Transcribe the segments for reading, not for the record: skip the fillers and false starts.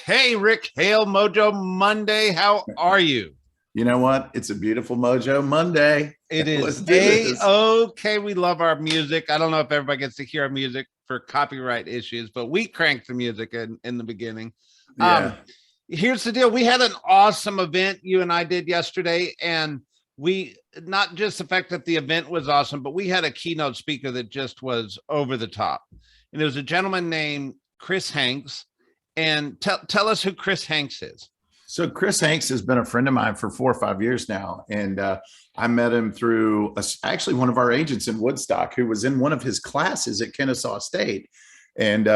Hey, Rick, Hale, Mojo Monday. How are you? You know what? It's a beautiful Mojo Monday. It is Let's do this. A-okay. We love our music. I don't know if everybody gets to hear our music for copyright issues, but we cranked the music in the beginning. Yeah. Here's the deal. We had an awesome event you and I did yesterday, and we not just the fact that the event was awesome, but we had a keynote speaker that just was over the top. And it was a gentleman named Chris Hanks. And tell us who Chris Hanks is. So Chris Hanks has been a friend of mine for 4 or 5 years now. And I met him through actually one of our agents in Woodstock who was in one of his classes at Kennesaw State. And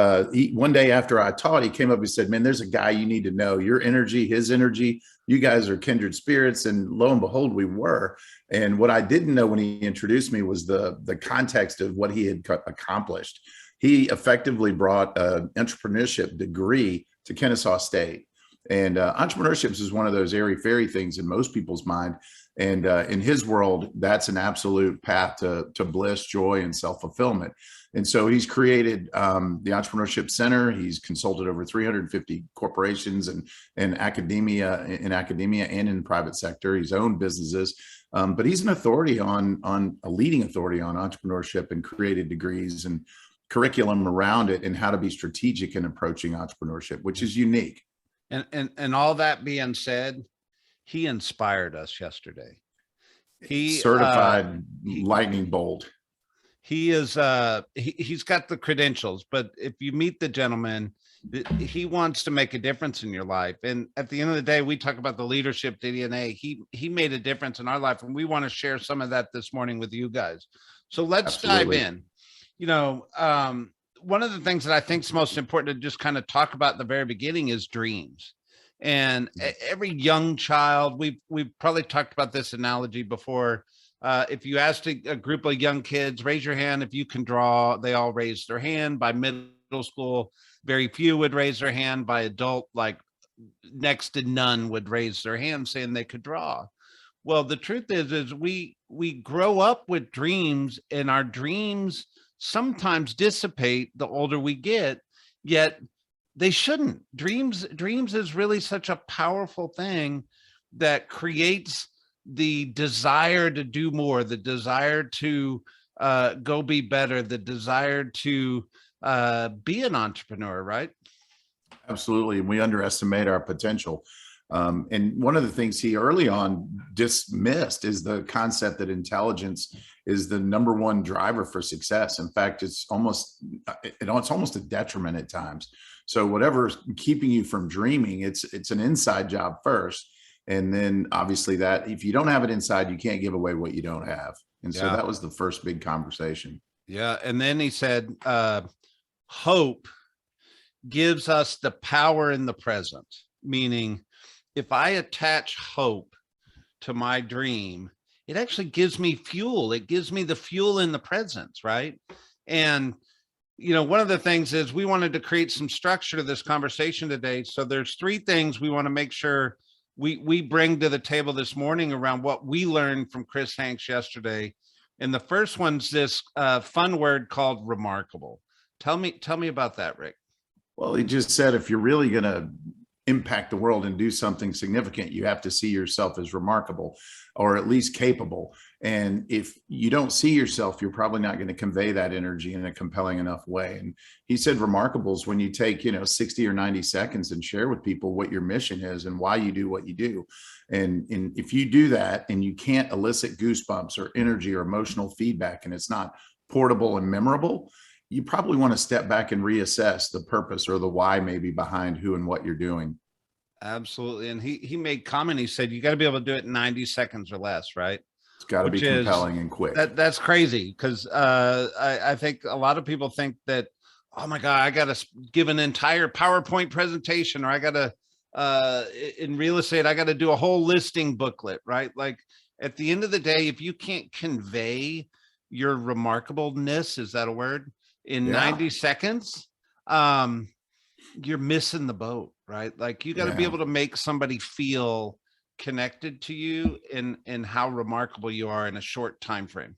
one day after I taught, he came up and said, man, there's a guy you need to know. Your energy, his energy, you guys are kindred spirits. And lo and behold, we were. And what I didn't know when he introduced me was the context of what he had accomplished. He effectively brought an entrepreneurship degree to Kennesaw State. And entrepreneurship is one of those airy-fairy things in most people's mind. And in his world, that's an absolute path to bliss, joy, and self-fulfillment. And so he's created the Entrepreneurship Center. He's consulted over 350 corporations and academia and in the private sector. He's owned businesses, but he's an authority on a leading authority on entrepreneurship and created degrees and curriculum around it and how to be strategic in approaching entrepreneurship, which is unique. And all that being said, he inspired us yesterday. He certified lightning bolt. He is he's got the credentials, but if you meet the gentleman, he wants to make a difference in your life. And at the end of the day, we talk about the leadership DNA. He made a difference in our life, and we want to share some of that this morning with you guys. So let's dive in. One of the things that I think is most important to just kind of talk about at the very beginning is dreams. And every young child, we've probably talked about this analogy before. If you asked a group of young kids, raise your hand if you can draw, they all raised their hand. By middle school, very few would raise their hand. By adult, like next to none would raise their hand saying they could draw. Well, the truth is we grow up with dreams, and our dreams sometimes dissipate the older we get, yet they shouldn't. Dreams is really such a powerful thing that creates the desire to do more, the desire to go be better, the desire to be an entrepreneur, right? Absolutely. We underestimate our potential. And one of the things he early on dismissed is the concept that intelligence is the #1 driver for success. In fact, it's almost a detriment at times. So whatever's keeping you from dreaming, it's an inside job first. And then obviously that if you don't have it inside, you can't give away what you don't have. And so that was the first big conversation. Yeah. And then he said, hope gives us the power in the present, meaning if I attach hope to my dream, it actually gives me fuel. It gives me the fuel in the presence, right? And, one of the things is we wanted to create some structure to this conversation today. So there's 3 things we want to make sure we bring to the table this morning around what we learned from Chris Hanks yesterday. And the first one's this fun word called remarkable. Tell me about that, Rick. Well, he just said, if you're really going to impact the world and do something significant, you have to see yourself as remarkable, or at least capable. And if you don't see yourself, you're probably not going to convey that energy in a compelling enough way. And he said remarkable is when you take 60 or 90 seconds and share with people what your mission is and why you do what you do. And if you do that and you can't elicit goosebumps or energy or emotional feedback, and it's not portable and memorable, you probably want to step back and reassess the purpose or the why maybe behind who and what you're doing. Absolutely. And he made comment. He said, you got to be able to do it in 90 seconds or less, right? It's got to be compelling and quick. That's crazy. Because I think a lot of people think that, oh my God, I got to give an entire PowerPoint presentation, or I got to, in real estate, I got to do a whole listing booklet, right? Like at the end of the day, if you can't convey your remarkableness, is that a word? In 90 seconds, you're missing the boat, right? Like you got to be able to make somebody feel connected to you and how remarkable you are in a short time frame.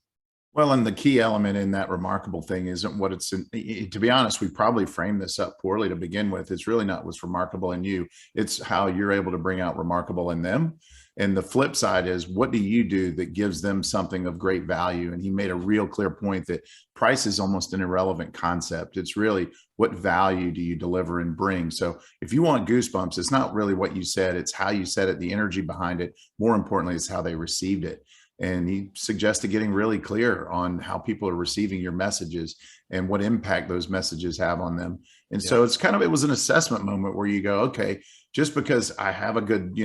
Well, and the key element in that remarkable thing isn't what it's in, to be honest, we probably framed this up poorly to begin with. It's really not what's remarkable in you. It's how you're able to bring out remarkable in them. And the flip side is, what do you do that gives them something of great value? And he made a real clear point that price is almost an irrelevant concept. It's really, what value do you deliver and bring? So if you want goosebumps, it's not really what you said, it's how you said it, the energy behind it. More importantly, it's how they received it. And he suggested getting really clear on how people are receiving your messages and what impact those messages have on them. And so it's kind of, it was an assessment moment where you go, okay, just because I have a good,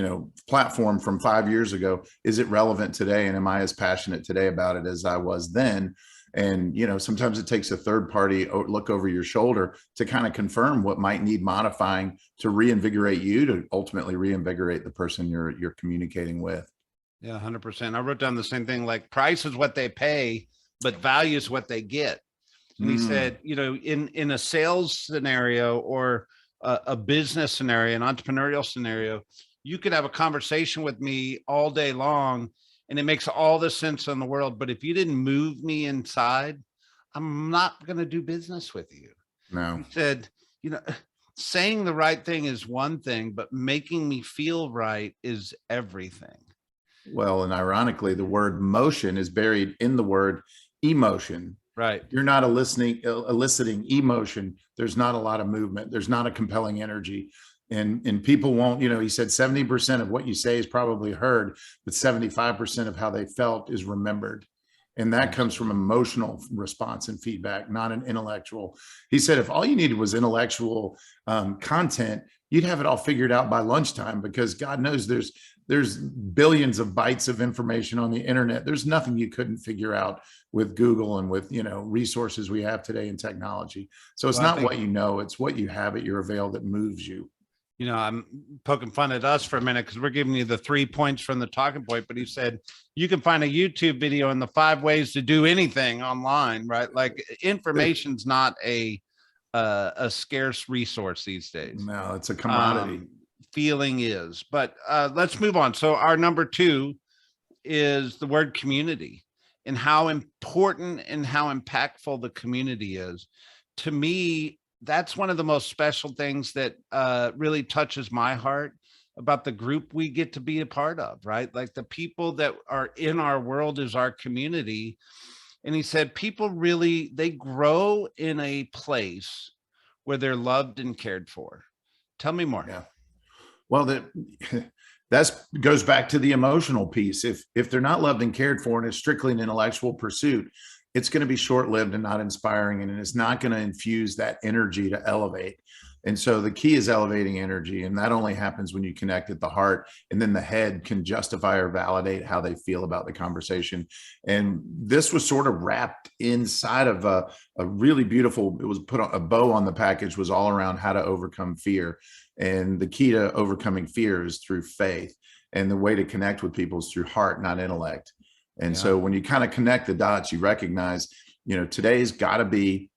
platform from 5 years ago, is it relevant today? And am I as passionate today about it as I was then? And, sometimes it takes a third party look over your shoulder to kind of confirm what might need modifying to reinvigorate you, to ultimately reinvigorate the person you're communicating with. Yeah, 100%. I wrote down the same thing, like price is what they pay, but value is what they get. And he said, in a sales scenario or a business scenario, an entrepreneurial scenario, you could have a conversation with me all day long and it makes all the sense in the world. But if you didn't move me inside, I'm not going to do business with you. No. He said, saying the right thing is one thing, but making me feel right is everything. Well, and ironically, the word motion is buried in the word emotion. Right. You're not eliciting emotion. There's not a lot of movement. There's not a compelling energy. And people won't, he said 70% of what you say is probably heard, but 75% of how they felt is remembered. And that comes from emotional response and feedback, not an intellectual. He said, if all you needed was intellectual content, you'd have it all figured out by lunchtime, because God knows there's billions of bytes of information on the internet. There's nothing you couldn't figure out with Google and with, resources we have today in technology. So it's not what you know, it's what you have at your avail that moves you. I'm poking fun at us for a minute because we're giving you the 3 points from the talking point, but he said you can find a YouTube video on the 5 ways to do anything online, right? Like information's not a scarce resource these days. No, it's a commodity. Feeling is, but let's move on. So our number 2 is the word community, and how important and how impactful the community is. To me, that's one of the most special things that really touches my heart about the group we get to be a part of, right? Like the people that are in our world is our community. And he said, people really, they grow in a place where they're loved and cared for. Tell me more. Yeah. Well, that goes back to the emotional piece. If they're not loved and cared for, and it's strictly an intellectual pursuit, it's going to be short-lived and not inspiring, and it's not going to infuse that energy to elevate. And so the key is elevating energy, and that only happens when you connect at the heart, and then the head can justify or validate how they feel about the conversation. And this was sort of wrapped inside of a really beautiful, it was put on a bow on the package, was all around how to overcome fear. And the key to overcoming fear is through faith, and the way to connect with people is through heart, not intellect. And so when you kind of connect the dots, you recognize, today's got to be,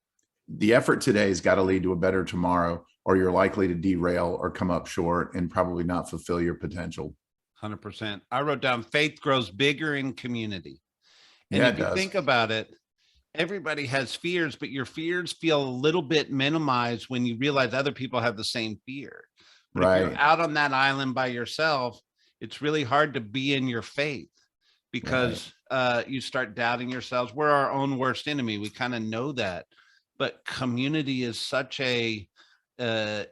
the effort today has got to lead to a better tomorrow, or you're likely to derail or come up short and probably not fulfill your potential. 100%. I wrote down faith grows bigger in community. And Yeah, if you think about it, everybody has fears, but your fears feel a little bit minimized when you realize other people have the same fear. But if you're out on that island by yourself, it's really hard to be in your faith, because you start doubting yourselves. We're our own worst enemy. We kind of know that, but community is such a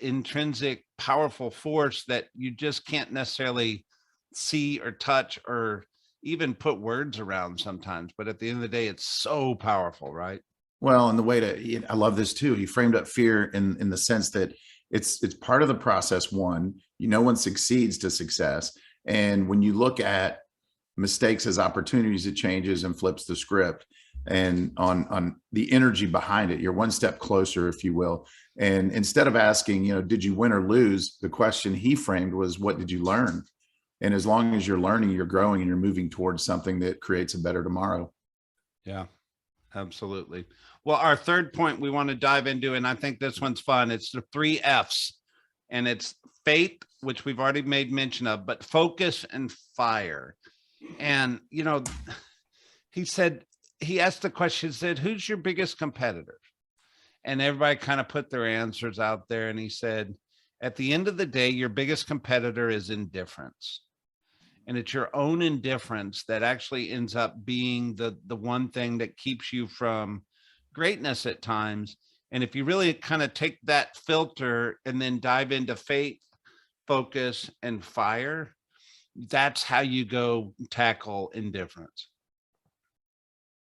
intrinsic, powerful force that you just can't necessarily see or touch or even put words around sometimes. But at the end of the day, it's so powerful, right? Well, and the way to, I love this too. He framed up fear in the sense that it's part of the process. One, no one succeeds to success. And when you look at mistakes as opportunities, it changes and flips the script. And on the energy behind it, you're one step closer, if you will. And instead of asking, did you win or lose? The question he framed was, what did you learn? And as long as you're learning, you're growing, and you're moving towards something that creates a better tomorrow. Yeah, absolutely. Well, our third point we want to dive into, and I think this one's fun. It's the 3 F's, and it's faith, which we've already made mention of, but focus and fire. And, he said, he asked the question, said, who's your biggest competitor? And everybody kind of put their answers out there. And he said, at the end of the day, your biggest competitor is indifference. And it's your own indifference that actually ends up being the one thing that keeps you from greatness at times. And if you really kind of take that filter and then dive into faith, focus, and fire, that's how you go tackle indifference.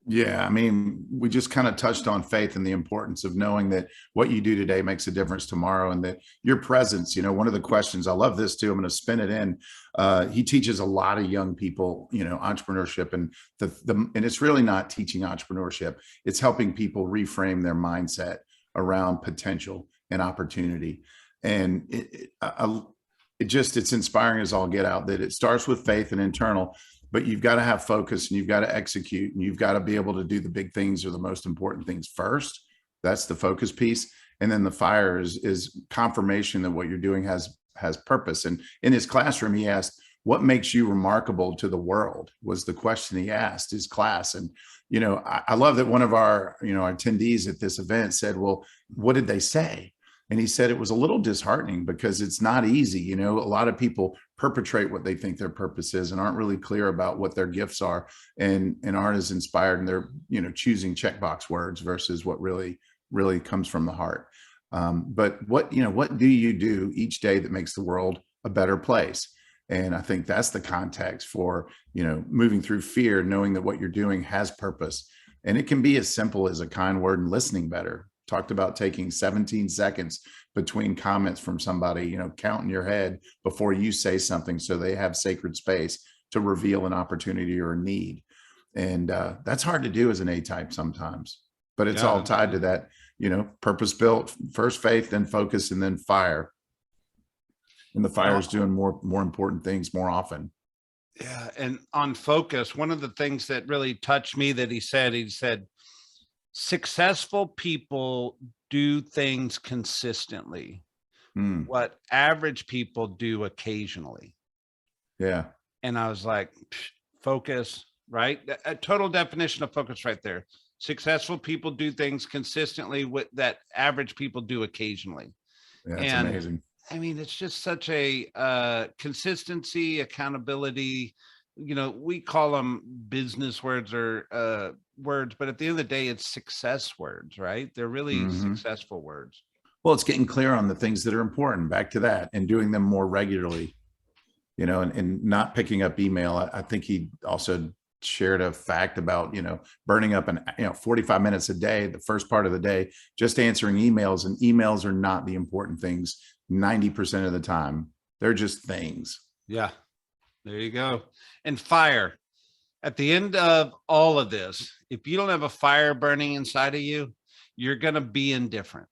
Yeah, I mean, we just kind of touched on faith and the importance of knowing that what you do today makes a difference tomorrow, and that your presence, one of the questions, I love this too, I'm going to spin it in. He teaches a lot of young people, entrepreneurship, and and it's really not teaching entrepreneurship. It's helping people reframe their mindset around potential and opportunity. And it's inspiring as all get out, that it starts with faith and internal, but you've got to have focus, and you've got to execute, and you've got to be able to do the big things, or the most important things first. That's the focus piece. And then the fire is confirmation that what you're doing has purpose. And in his classroom, he asked, what makes you remarkable to the world, was the question he asked his class. And, I love that one of our, attendees at this event said, well, what did they say? And he said it was a little disheartening, because it's not easy. A lot of people perpetrate what they think their purpose is and aren't really clear about what their gifts are, and aren't as inspired, and they're, choosing checkbox words versus what really comes from the heart. But what do you do each day that makes the world a better place? And I think that's the context for, moving through fear, knowing that what you're doing has purpose. And it can be as simple as a kind word and listening better. Talked about taking 17 seconds between comments from somebody, count in your head before you say something, so they have sacred space to reveal an opportunity or a need. And that's hard to do as an A-type sometimes, but it's all tied to that, purpose built, first faith, then focus, and then fire. And the fire is doing more important things more often. Yeah. And on focus, one of the things that really touched me that he said, successful people do things consistently. What average people do occasionally. Yeah. And I was like, focus, right? A total definition of focus right there. Successful people do things consistently, with that average people do occasionally. Yeah, it's amazing. I mean, it's just such a consistency, accountability. We call them business words or words, but at the end of the day, it's success words, right? They're really successful words. Well, it's getting clear on the things that are important, back to that, and doing them more regularly, and not picking up email. I think he also shared a fact about, burning up 45 minutes a day, the first part of the day, just answering emails. And emails are not the important things 90% of the time. They're just things. Yeah, there you go. And fire. At the end of all of this, if you don't have a fire burning inside of you, you're going to be indifferent.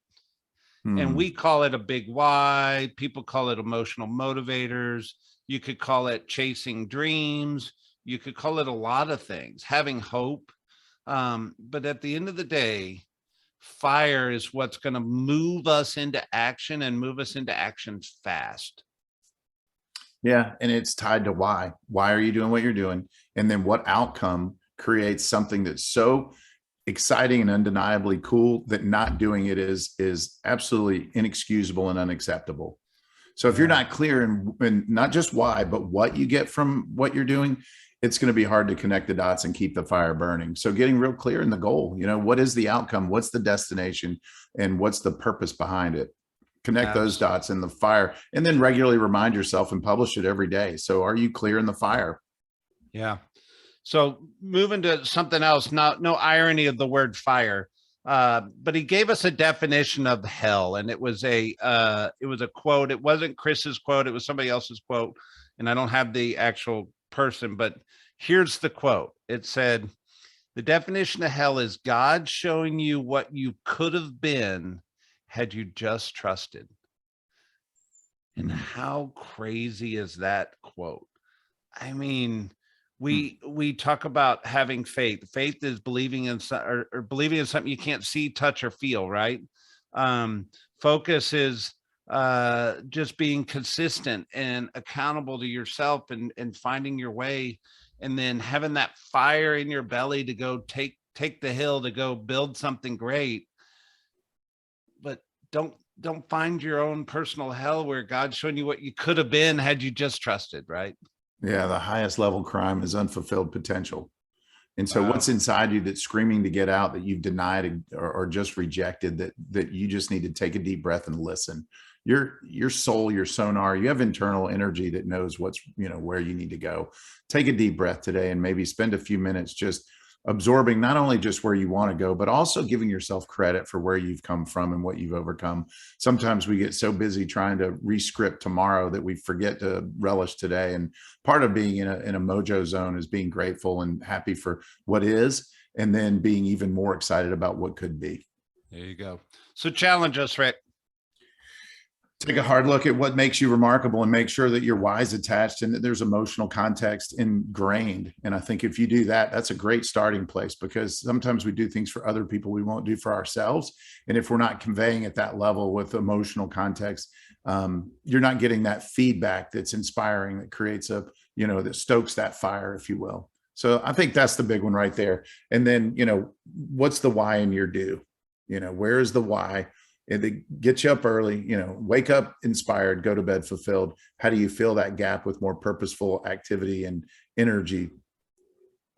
And we call it a big why. People call it emotional motivators. You could call it chasing dreams. You could call it a lot of things, having hope. But at the end of the day, fire is what's going to move us into action, and move us into action fast. Yeah. And it's tied to why. Why are you doing what you're doing? And then what outcome creates something that's so exciting and undeniably cool that not doing it is absolutely inexcusable and unacceptable. So if you're not clear and not just why, but what you get from what you're doing, it's going to be hard to connect the dots and keep the fire burning. So getting real clear in the goal, what is the outcome? What's the destination? And what's the purpose behind it? Connect those dots in the fire, and then regularly remind yourself and publish it every day. So are you clear in the fire? Yeah. So moving to something else, no irony of the word fire, but he gave us a definition of hell, and it was a quote. It wasn't Chris's quote. It was somebody else's quote. And I don't have the actual person, but here's the quote. It said, the definition of hell is God showing you what you could have been had you just trusted. And how crazy is that quote? I mean, we talk about having faith. Faith is believing in or believing in something you can't see, touch, or feel, right? Focus is just being consistent and accountable to yourself, and finding your way, and then having that fire in your belly to go take take the hill to go build something great, but don't find your own personal hell where God's showing you what you could have been had you just trusted, right? Yeah, the highest level crime is unfulfilled potential. And so Wow. what's inside you that's screaming to get out, that you've denied or just rejected, that you just need to take a deep breath and listen. Your soul, your sonar, you have internal energy that knows what's, where you need to go. Take a deep breath today and maybe spend a few minutes just absorbing not only just where you want to go, but also giving yourself credit for where you've come from and what you've overcome. Sometimes we get so busy trying to re-script tomorrow that we forget to relish today. And part of being in a mojo zone is being grateful and happy for what is, and then being even more excited about what could be. There you go. So challenge us, Rick. Take a hard look at what makes you remarkable and make sure that your why is attached and that there's emotional context ingrained. And I think if you do that, that's a great starting place, because sometimes we do things for other people we won't do for ourselves. And if we're not conveying at that level with emotional context, you're not getting that feedback that's inspiring, that creates that stokes that fire, if you will. So I think that's the big one right there. And then, what's the why in your do? Where is the why? It gets you up early, wake up inspired, go to bed fulfilled. How do you fill that gap with more purposeful activity and energy?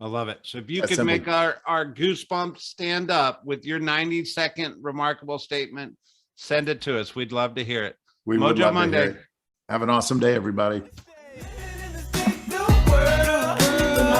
I love it. So if you That's could simple. make our goosebumps stand up with your 90-second remarkable statement, send it to us. We'd love to hear it. We would Mojo love to Monday. hear it. Have an awesome day, everybody.